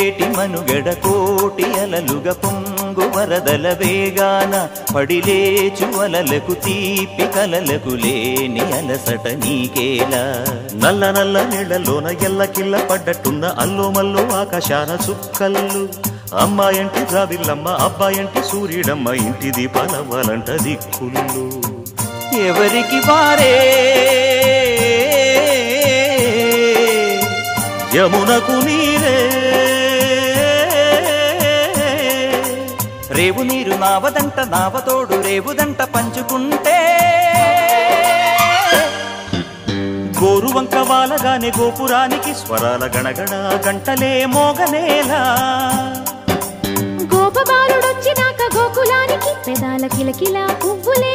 పొంగేటి మనుగడ కోటి అలలుగా పొంగు వరదల వేగాన పడిలేచు అలలకు తీపి కలలకు లేని అలసట నీకేలా నల్ల నల్ల నీళ్లలోన ఎల్లకిల్ల పడ్డట్టున్న అల్లో మల్లో ఆకాశాన చుక్కల్లు అమ్మాయంటి జాబిల్లమ్మ అబ్బాయంటి సూర్యుడమ్మ ఇంటి దీపాలవ్వాలంట దిక్కులు ఎవరికి వారే యమునకు నీరే రేవు నీరు నావదంట నావతోడు రేవుదంట పంచుకుంటే గోరువంక వాలగానే గోపురానికి స్వరాల గణగణ గంటలే మోగనేలా గోపబాలుడొచ్చినాక గోకులానికి పెదాల కిలకిలా పువ్వులే